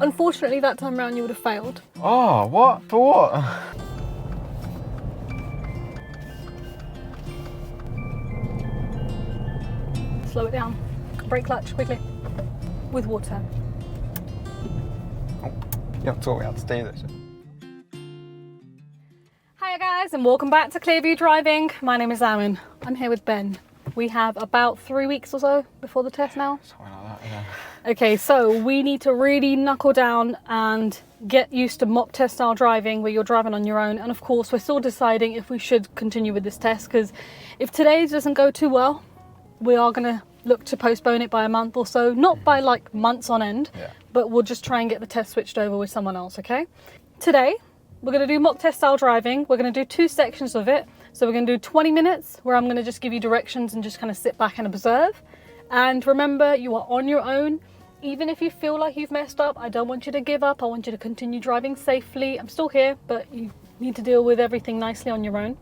Unfortunately, that time round you would have failed. Oh, what? For what? Slow it down. Brake clutch, quickly. With water. Oh, you haven't taught me how to do this. Hiya guys, and welcome back to Clearview Driving. My name is Amin. I'm here with Ben. We have about 3 weeks or so before the test now. Something like that, yeah. Okay, so we need to really knuckle down and get used to mock test style driving where you're driving on your own. And of course, we're still deciding if we should continue with this test, because if today's doesn't go too well, we are going to look to postpone it by a month or so. Not by like months on end, but we'll just try and get the test switched over with someone else, okay? Today, we're going to do mock test style driving. We're going to do 2 sections of it. So we're going to do 20 minutes where I'm going to just give you directions and just kind of sit back and observe. And remember, you are on your own. Even if you feel like you've messed up, I don't want you to give up. I want you to continue driving safely. I'm still here, but you need to deal with everything nicely on your own.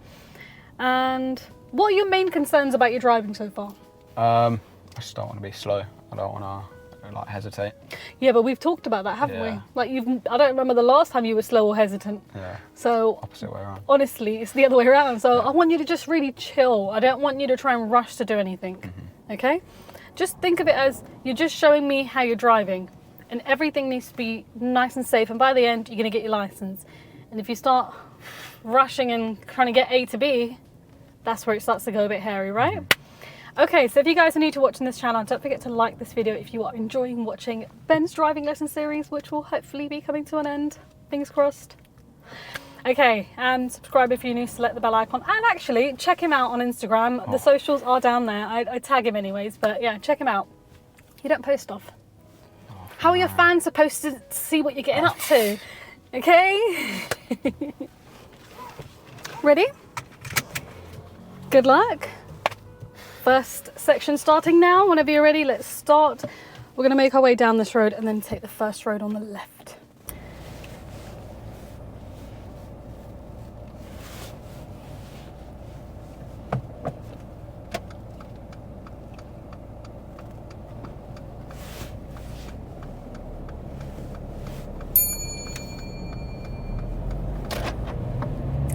And what are your main concerns about your driving so far? I just don't want to be slow. I don't want to like hesitate. Yeah, but we've talked about that, haven't we? Yeah. Like I don't remember the last time you were slow or hesitant. Yeah. So Opposite way around. honestly, it's the other way around. So I want you to just really chill. I don't want you to try and rush to do anything. Okay? Just think of it as you're just showing me how you're driving, and everything needs to be nice and safe. And by the end, you're going to get your license. And if you start rushing and trying to get A to B, that's where it starts to go a bit hairy, right? Okay, so if you guys are new to watching this channel, don't forget to like this video if you are enjoying watching Ben's driving lesson series, which will hopefully be coming to an end. Fingers crossed. Okay, and subscribe if you're new, select the bell icon, and actually check him out on Instagram. The socials are down there. I tag him anyways, but yeah, check him out. You don't post stuff. How are your fans supposed to see what you're getting up to? Okay? Ready? Good luck. First section starting now. Whenever you're ready, let's start. We're going to make our way down this road and then take the first road on the left.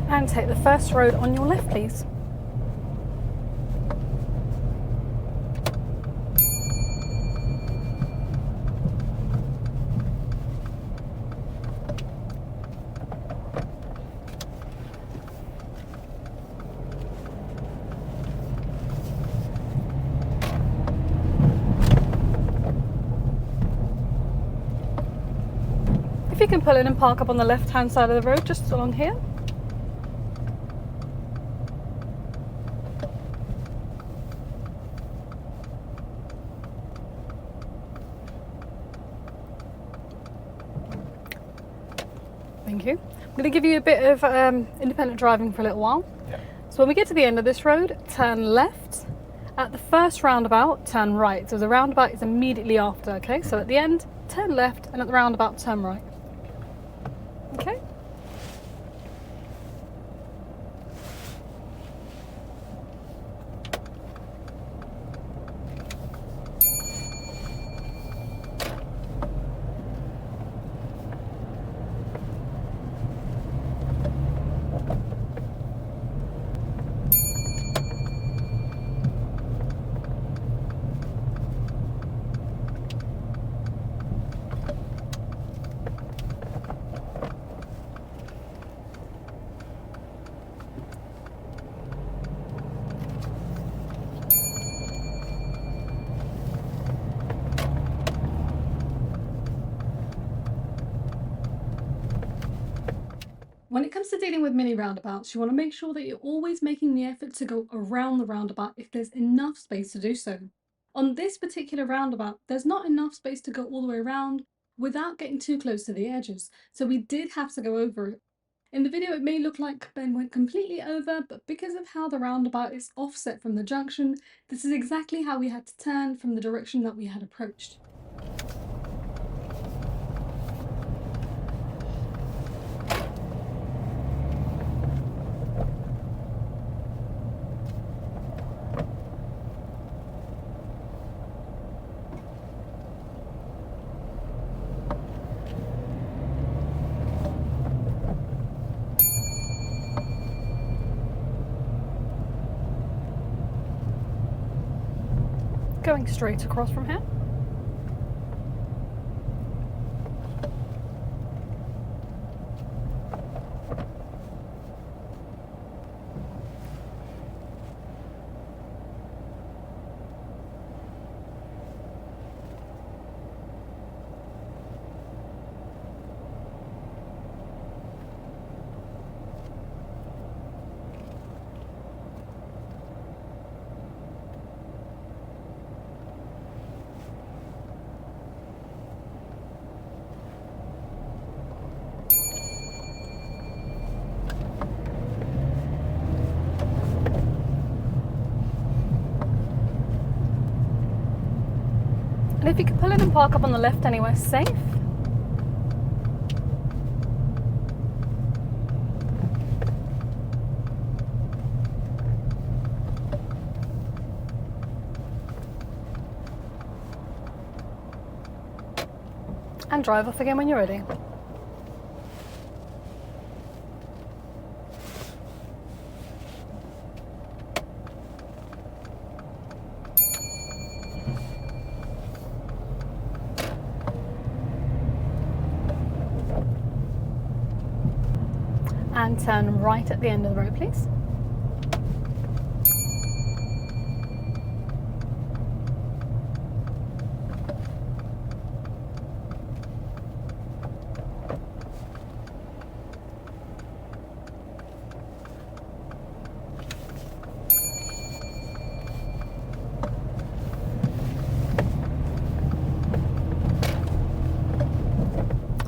And take the first road on your left, please. If you can pull in and park up on the left-hand side of the road, just along here. Thank you. I'm going to give you a bit of independent driving for a little while. Yeah. So when we get to the end of this road, turn left. At the first roundabout, turn right. So the roundabout is immediately after, okay? So at the end, turn left, and at the roundabout, turn right. Okay? When it comes to dealing with mini roundabouts, you want to make sure that you're always making the effort to go around the roundabout if there's enough space to do so. On this particular roundabout, there's not enough space to go all the way around without getting too close to the edges, so we did have to go over it. In the video, it may look like Ben went completely over, but because of how the roundabout is offset from the junction, this is exactly how we had to turn from the direction that we had approached. going straight across from here. And if you could pull in and park up on the left anywhere safe. And drive off again when you're ready. And turn right at the end of the road, please.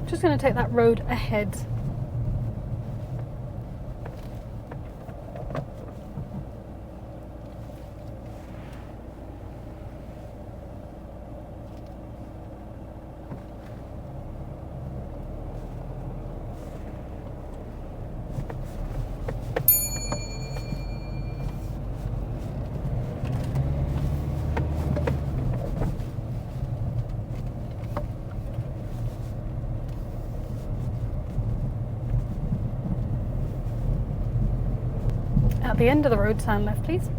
Just going to take that road ahead. At the end of the road, turn left, please.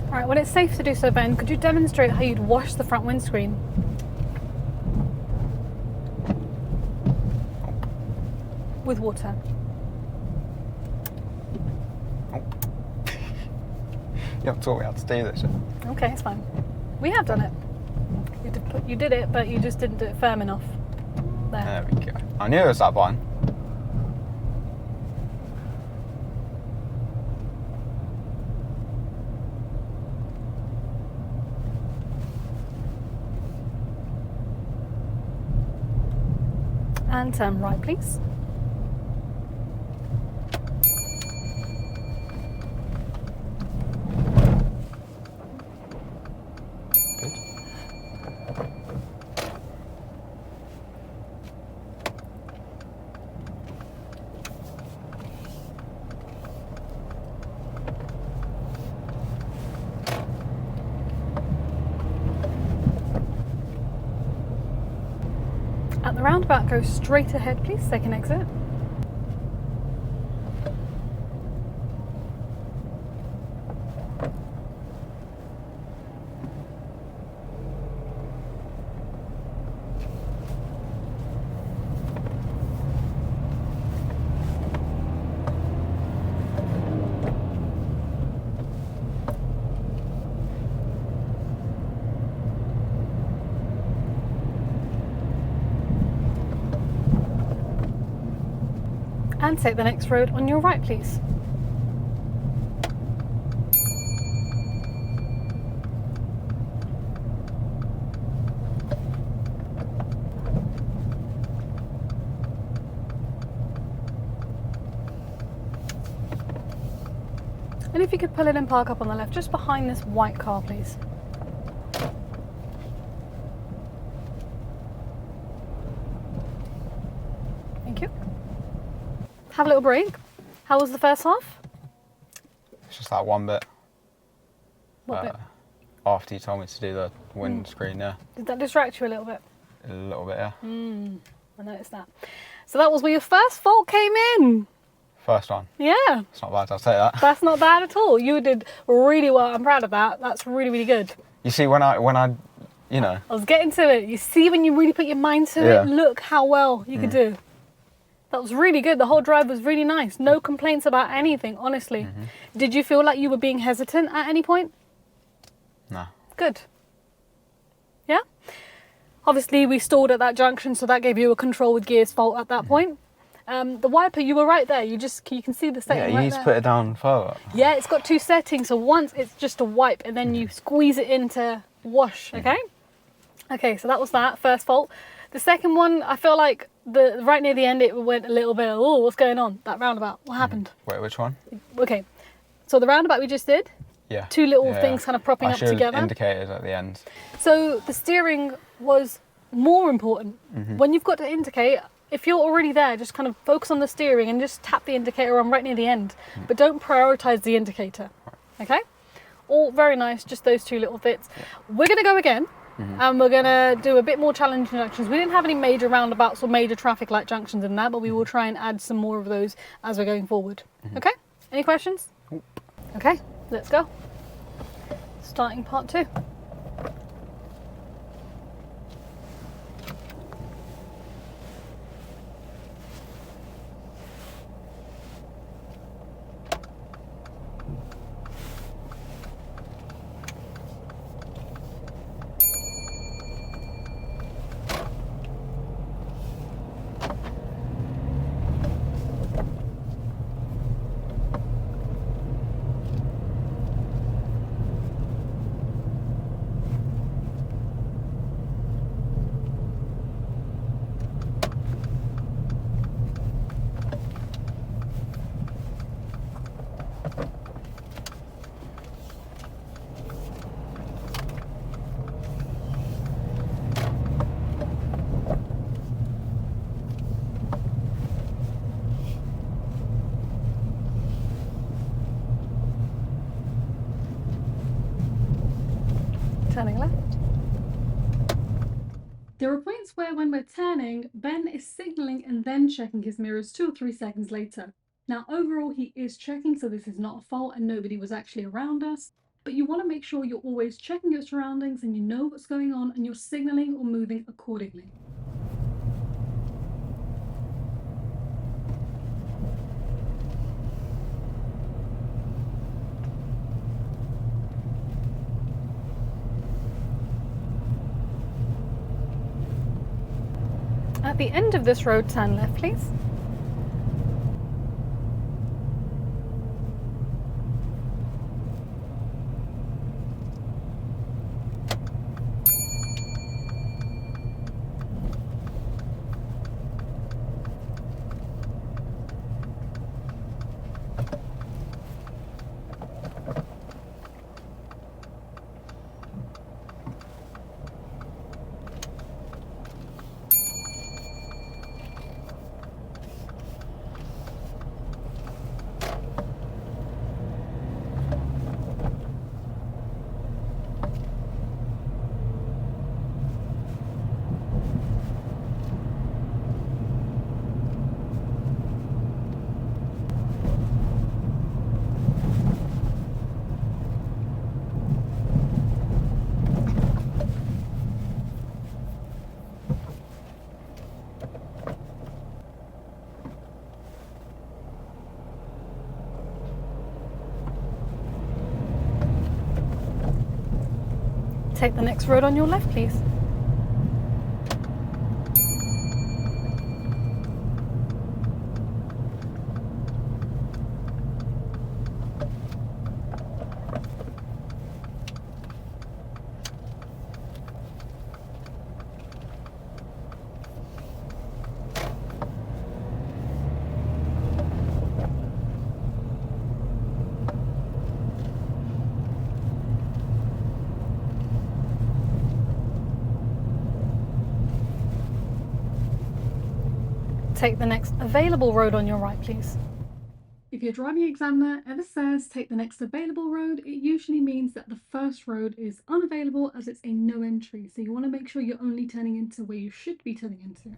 Alright, when it's safe to do so, Ben, could you demonstrate how you'd wash the front windscreen? With water. You haven't taught me how to do this. Okay, it's fine. We have done it. You did it, but you just didn't do it firm enough. There we go. I knew it was that button. And turn right, please. At the roundabout, go straight ahead, please. Take an exit. And take the next road on your right, please. And if you could pull in and park up on the left, just behind this white car, please. have a little break. How was the first half? It's just that one bit. What bit? After you told me to do the windscreen, yeah. Did that distract you a little bit? A little bit, yeah. I noticed that. So that was where your first fault came in. First one. Yeah. It's not bad, I'll take that. That's not bad at all. You did really well. I'm proud of that. That's really, really good. You see, when I, you know. I was getting to it. You see when you really put your mind to it, look how well you could do. That was really good. The whole drive was really nice. No complaints about anything, honestly. Did you feel like you were being hesitant at any point? No. Good. Yeah? Obviously, we stalled at that junction, so that gave you a control with gears fault at that point. The wiper, you were right there. You can see the setting Yeah, you right need there. to put it down further. Yeah, it's got two settings. So once it's just a wipe, and then you squeeze it into wash, okay? Okay, so that was that, first fault. The second one, I feel like right near the end, it went a little bit, oh, what's going on? That roundabout, what happened? Wait, which one? Okay, so the roundabout we just did, Yeah. two little things kind of propping up together. Indicators at the end. So the steering was more important. When you've got to indicate, if you're already there, just kind of focus on the steering and just tap the indicator on right near the end. But don't prioritize the indicator, okay? All very nice, just those two little bits. We're going to go again. And we're going to do a bit more challenging junctions. We didn't have any major roundabouts or major traffic light junctions in that, but we will try and add some more of those as we're going forward. Okay? Any questions? Nope. Okay, let's go. Starting part 2. Turning left. There are points where when we're turning, Ben is signalling and then checking his mirrors 2 or 3 seconds later. Now overall he is checking, so this is not a fault and nobody was actually around us, but you want to make sure you're always checking your surroundings and you know what's going on and you're signalling or moving accordingly. At the end of this road, turn left, please. Take the next road on your left, please. Take the next available road on your right, please. If your driving examiner ever says take the next available road, it usually means that the first road is unavailable as it's a no entry. So you want to make sure you're only turning into where you should be turning into.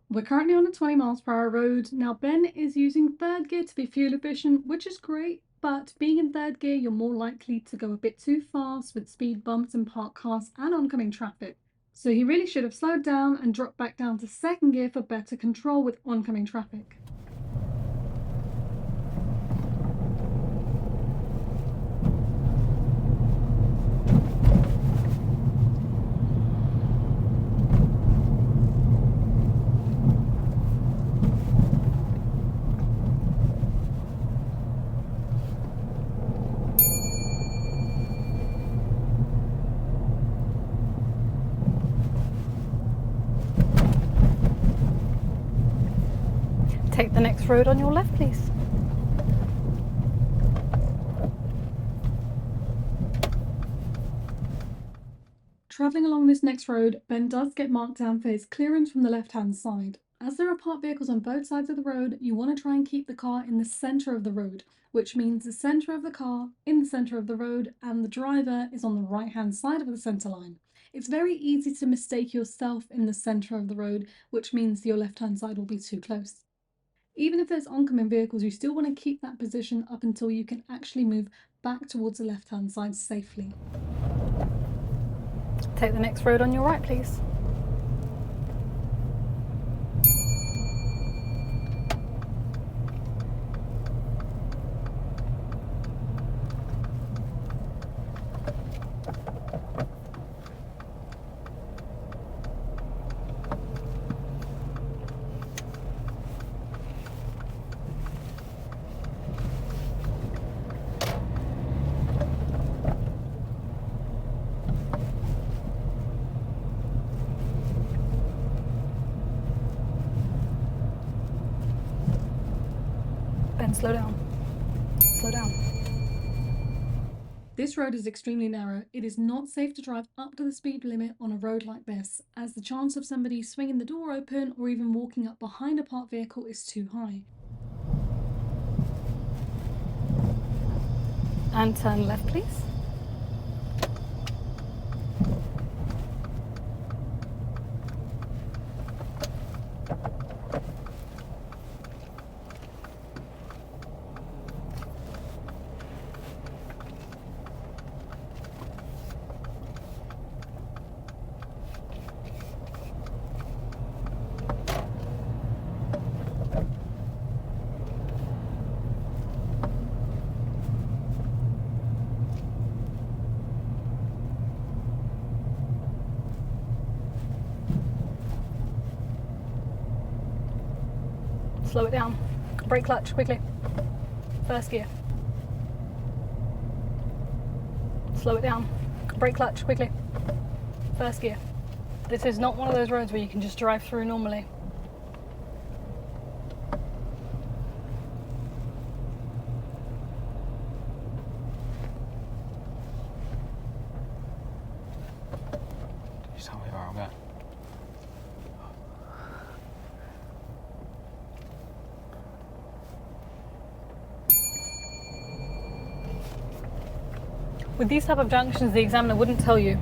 We're currently on a 20 miles per hour road. Now Ben is using third gear to be fuel efficient, which is great, but being in third gear, you're more likely to go a bit too fast with speed bumps and parked cars and oncoming traffic. So he really should have slowed down and dropped back down to second gear for better control with oncoming traffic. Take the next road on your left, please. Travelling along this next road, Ben does get marked down for his clearance from the left-hand side. As there are parked vehicles on both sides of the road, you want to try and keep the car in the centre of the road, which means the centre of the car in the centre of the road and the driver is on the right-hand side of the centre line. It's very easy to mistake yourself in the centre of the road, which means your left-hand side will be too close. Even if there's oncoming vehicles, you still want to keep that position up until you can actually move back towards the left-hand side safely. Take the next road on your right, please. Ben, slow down. Slow down. This road is extremely narrow. It is not safe to drive up to the speed limit on a road like this, as the chance of somebody swinging the door open or even walking up behind a parked vehicle is too high. And turn left, please. Slow it down. Brake clutch, quickly. First gear. Slow it down. Brake clutch, quickly. First gear. This is not one of those roads where you can just drive through normally. Just tell me where I'm going. With these type of junctions, the examiner wouldn't tell you.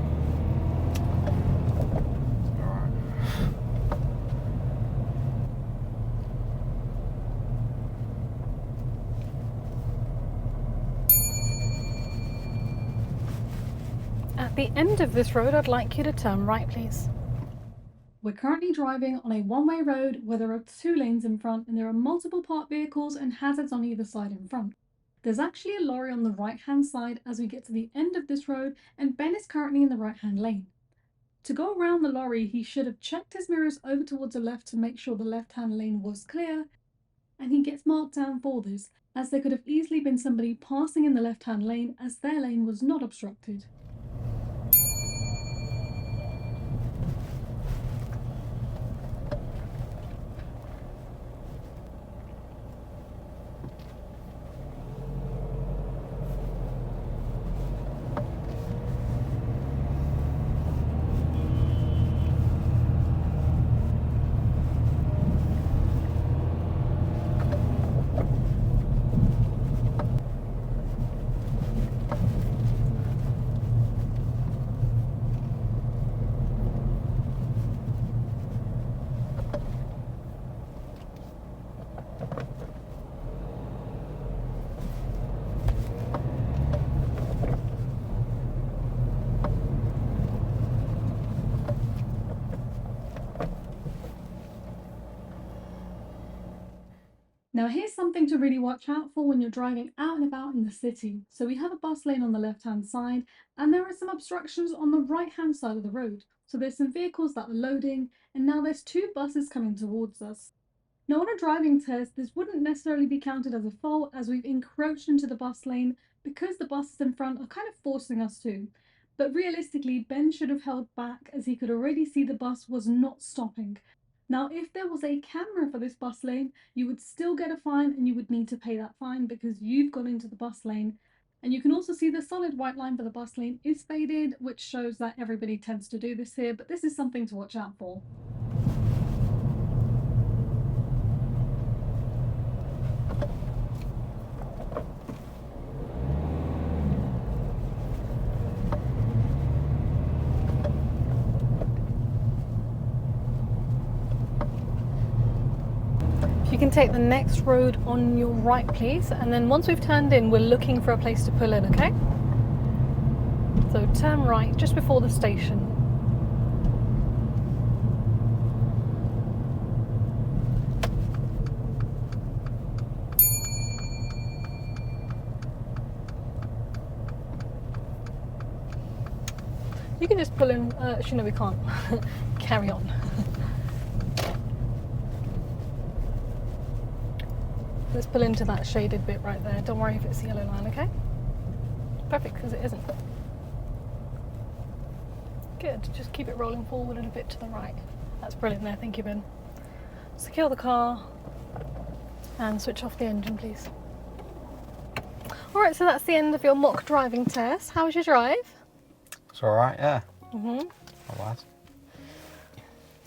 At the end of this road, I'd like you to turn right, please. We're currently driving on a one-way road where there are two lanes in front and there are multiple parked vehicles and hazards on either side in front. There's actually a lorry on the right-hand side as we get to the end of this road, and Ben is currently in the right-hand lane. To go around the lorry, he should have checked his mirrors over towards the left to make sure the left-hand lane was clear, and he gets marked down for this, as there could have easily been somebody passing in the left-hand lane as their lane was not obstructed. Now here's something to really watch out for when you're driving out and about in the city. So we have a bus lane on the left-hand side, and there are some obstructions on the right-hand side of the road. So there's some vehicles that are loading, and now there's 2 buses coming towards us. Now on a driving test, this wouldn't necessarily be counted as a fault, as we've encroached into the bus lane because the buses in front are kind of forcing us to. But realistically, Ben should have held back, as he could already see the bus was not stopping. Now, if there was a camera for this bus lane, you would still get a fine, and you would need to pay that fine because you've gone into the bus lane. And you can also see the solid white line for the bus lane is faded, which shows that everybody tends to do this here, but this is something to watch out for. You can take the next road on your right, please, and then once we've turned in, we're looking for a place to pull in, okay? So turn right just before the station. You can just pull in, actually no we can't, carry on. Let's pull into that shaded bit right there. Don't worry if it's the yellow line, okay? Perfect, because it isn't. Good, just keep it rolling forward and a bit to the right. That's brilliant there, thank you, Ben. Secure the car and switch off the engine, please. Alright, so that's the end of your mock driving test. How was your drive? It's alright, yeah. Mm-hmm. Not bad.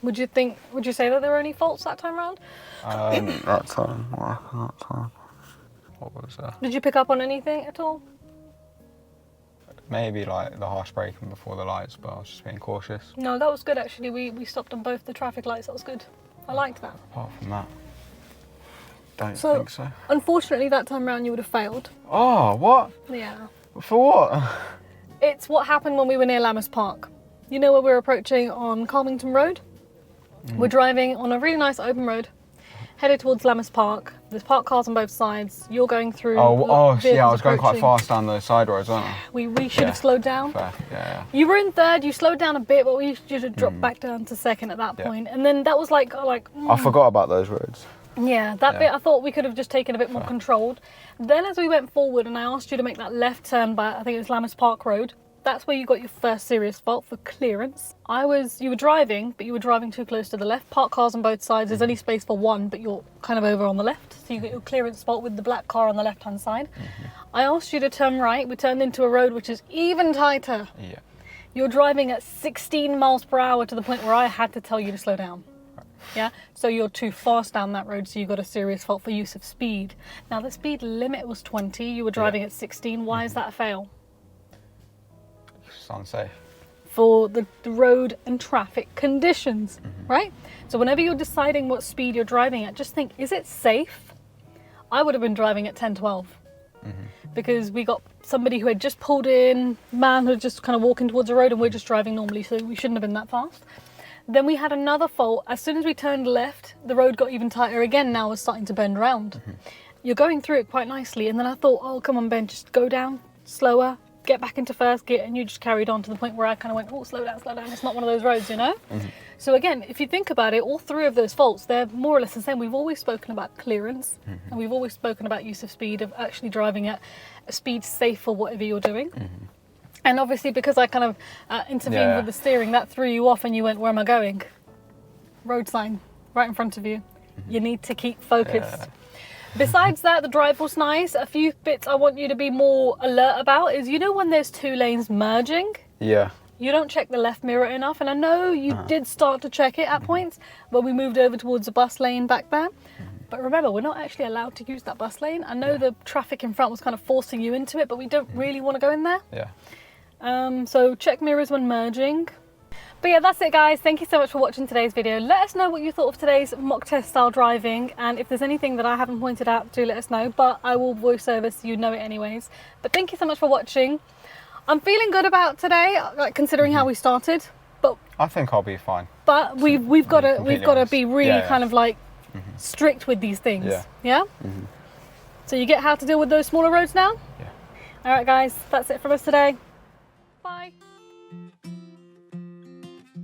Would you say that there were any faults that time round? That time. What was that? Did you pick up on anything at all? Maybe like the harsh braking before the lights, but I was just being cautious. No, that was good actually. We stopped on both the traffic lights. That was good. I liked that. Apart from that, don't think so. Unfortunately, that time round you would have failed. Oh, what? Yeah. For what? It's what happened when we were near Lammas Park. You know where we're approaching on Carmington Road? We're driving on a really nice open road, headed towards Lammas Park. There's parked cars on both sides. You're going through. Yeah, I was going quite fast down those side roads, wasn't I? We should have slowed down. Fair. Yeah. You were in third. You slowed down a bit, but we should have dropped back down to second at that point. And then that was like. I forgot about those roads. Yeah, that bit I thought we could have just taken a bit more controlled. Then as we went forward, and I asked you to make that left turn by I think it was Lammas Park Road. That's where you got your first serious fault for clearance. You were driving, but you were driving too close to the left. Parked cars on both sides. There's only space for one, but you're kind of over on the left. So you got your clearance fault with the black car on the left-hand side. I asked you to turn right. We turned into a road which is even tighter. Yeah. You're driving at 16 miles per hour to the point where I had to tell you to slow down. Yeah, so you're too fast down that road, so you got a serious fault for use of speed. Now the speed limit was 20. You were driving at 16. Why is that a fail? It's unsafe. For the road and traffic conditions, right? So whenever you're deciding what speed you're driving at, just think, is it safe? I would have been driving at 10, 12. Because we got somebody who had just pulled in, man who had just kind of walking towards the road, and we're just driving normally, so we shouldn't have been that fast. Then we had another fault. As soon as we turned left, the road got even tighter again. Now it's starting to bend around. You're going through it quite nicely, and then I thought, oh, come on, Ben, just go down slower. Get back into first gear, and you just carried on to the point where I kind of went, oh, slow down, it's not one of those roads, you know? So again, if you think about it, all three of those faults, they're more or less the same. We've always spoken about clearance, and we've always spoken about use of speed, of actually driving at a speed safe for whatever you're doing. And obviously, because I kind of intervened with the steering, that threw you off, and you went, where am I going? Road sign, right in front of you. You need to keep focused. Besides that, the drive was nice. A few bits I want you to be more alert about is, you know when there's two lanes merging? Yeah. You don't check the left mirror enough, and I know you did start to check it at points when we moved over towards the bus lane back there. But remember, we're not actually allowed to use that bus lane. I know the traffic in front was kind of forcing you into it, but we don't really want to go in there. Yeah. So check mirrors when merging. But yeah, that's it guys. Thank you so much for watching today's video. Let us know what you thought of today's mock test style driving, and if there's anything that I haven't pointed out, do let us know, but I will voice over so you know it anyways. But thank you so much for watching. I'm feeling good about today, like considering how we started, but I think I'll be fine. But we've got to be really kind of like strict with these things. Yeah. Yeah? So you get how to deal with those smaller roads now? Yeah. All right, guys, that's it from us today. Bye.